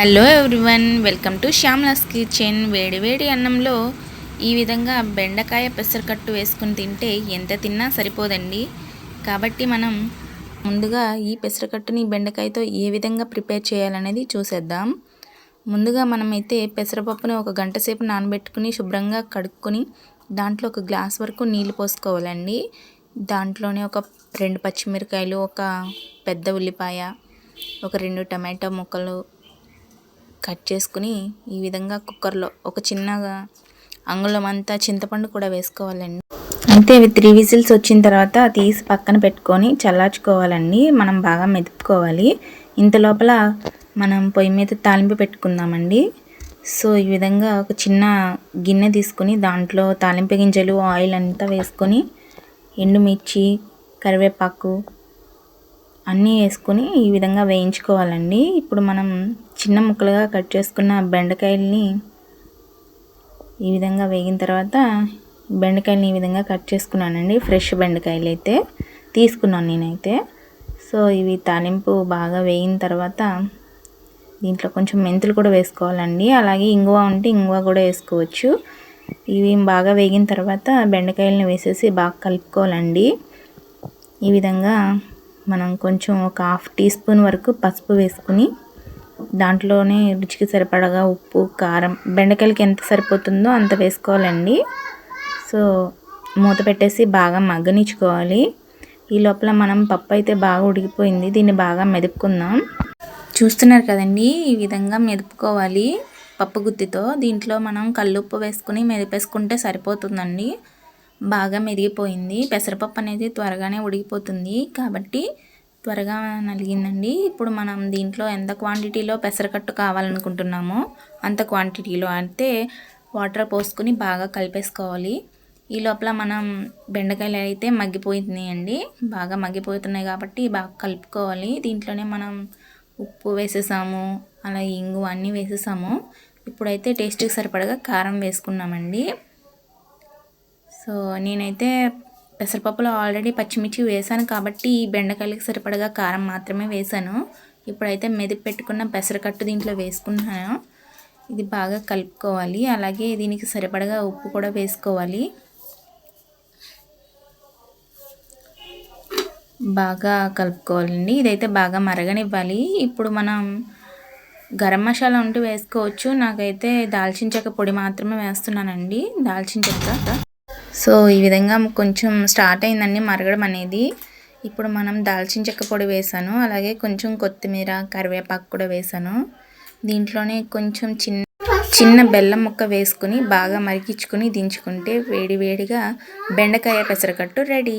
Hello everyone, welcome to Shyamla's kitchen. వేడి వేడి అన్నంలో ఈ విధంగా బెండకాయ పెసరకట్టు వేసుకుని తింటే ఎంత తిన్నా సరిపోదండి. కాబట్టి మనం ముందుగా ఈ పెసరకట్టుని బెండకాయతో ఏ విధంగా ప్రిపేర్ చేయాలనేది చూసేద్దాం. ముందుగా మనమైతే పెసరపప్పుని ఒక గంట సేపు నానబెట్టుకుని శుభ్రంగా కడుక్కొని దాంట్లో ఒక గ్లాస్ వరకు నీళ్ళు పోసుకోవాలండి. దాంట్లోనే ఒక 2 పచ్చిమిరకాయలు, ఒక పెద్ద ఉల్లిపాయ, ఒక 2 టమాటో ముక్కలు కట్ చేసుకుని ఈ విధంగా కుక్కర్లో ఒక చిన్నగా అంగుళం అంతా చింతపండు కూడా వేసుకోవాలండి. అయితే అవి 3 విజిల్స్ వచ్చిన తర్వాత తీసి పక్కన పెట్టుకొని చల్లార్చుకోవాలండి. మనం బాగా మెదుపుకోవాలి. ఇంత లోపల మనం పొయ్యి మీద తాలింపు పెట్టుకుందామండి. సో ఈ విధంగా ఒక చిన్న గిన్నె తీసుకొని దాంట్లో తాలింపు గింజలు, ఆయిల్ అంతా వేసుకొని ఎండుమిర్చి, కరివేపాకు అన్నీ వేసుకొని ఈ విధంగా వేయించుకోవాలండి. ఇప్పుడు మనం చిన్న ముక్కలుగా కట్ చేసుకున్న బెండకాయల్ని ఈ విధంగా వేగిన తర్వాత బెండకాయలని ఈ విధంగా కట్ చేసుకున్నానండి. ఫ్రెష్ బెండకాయలు అయితే తీసుకున్నాను నేనైతే. సో ఇవి తాలింపు బాగా వేగిన తర్వాత దీంట్లో కొంచెం మెంతులు కూడా వేసుకోవాలండి. అలాగే ఇంగువ ఉంటే ఇంగువ కూడా వేసుకోవచ్చు. ఇవి బాగా వేగిన తర్వాత బెండకాయలని వేసేసి బాగా కలుపుకోవాలండి. ఈ విధంగా మనం కొంచెం ఒక 1/2 టీ స్పూన్ వరకు పసుపు వేసుకుని దాంట్లోనే రుచికి సరిపడగా ఉప్పు, కారం బెండకాయలకి ఎంత సరిపోతుందో అంత వేసుకోవాలండి. సో మూత పెట్టేసి బాగా మగ్గనిచ్చుకోవాలి. ఈ లోపల మనం పప్పు అయితే బాగా ఉడికిపోయింది. దీన్ని బాగా మెదుపుకుందాం. చూస్తున్నారు కదండి, ఈ విధంగా మెదుపుకోవాలి పప్పు గుత్తితో. దీంట్లో మనం కల్లుప్పు వేసుకుని మెదిపేసుకుంటే సరిపోతుందండి. బాగా మెదిగిపోయింది. పెసరపప్పు అనేది త్వరగానే ఉడికిపోతుంది కాబట్టి త్వరగా నలిగిందండి. ఇప్పుడు మనం దీంట్లో ఎంత క్వాంటిటీలో పెసరకట్టు కావాలనుకుంటున్నామో అంత క్వాంటిటీలో అయితే వాటర్ పోసుకొని బాగా కలిపేసుకోవాలి. ఈ లోపల మనం బెండకాయలు అయితే మగ్గిపోతున్నాయండి. బాగా మగ్గిపోతున్నాయి కాబట్టి బాగా కలుపుకోవాలి. దీంట్లోనే మనం ఉప్పు వేసేసాము, అలాగే ఇంగువ అన్నీ వేసేసాము. ఇప్పుడైతే టేస్ట్కి సరిపడగా కారం వేసుకున్నామండి. సో నేనైతే పెసరపప్పులో ఆల్రెడీ పచ్చిమిర్చి వేసాను కాబట్టి బెండకాయలకు సరిపడగా కారం మాత్రమే వేసాను. ఇప్పుడైతే మెదిపి పెట్టుకున్న పెసరకట్టు దీంట్లో వేసుకున్నాను. ఇది బాగా కలుపుకోవాలి. అలాగే దీనికి సరిపడగా ఉప్పు కూడా వేసుకోవాలి. బాగా కలుపుకోవాలండి. ఇదైతే బాగా మరగనివ్వాలి. ఇప్పుడు మనం గరం మసాలా ఉంటూ వేసుకోవచ్చు. నాకైతే దాల్చిన చెక్క పొడి మాత్రమే వేస్తున్నానండి, దాల్చిన చెక్క. సో ఈ విధంగా కొంచెం స్టార్ట్ అయిందండి మరగడం అనేది. ఇప్పుడు మనం దాల్చిన చెక్క పొడి వేసాను, అలాగే కొంచెం కొత్తిమీర, కరివేపాకు కూడా వేసాను. దీంట్లోనే కొంచెం చిన్న బెల్లం ముక్క వేసుకుని బాగా మరిగించుకుని దించుకుంటే వేడి వేడిగా బెండకాయ పెసరకట్టు రెడీ.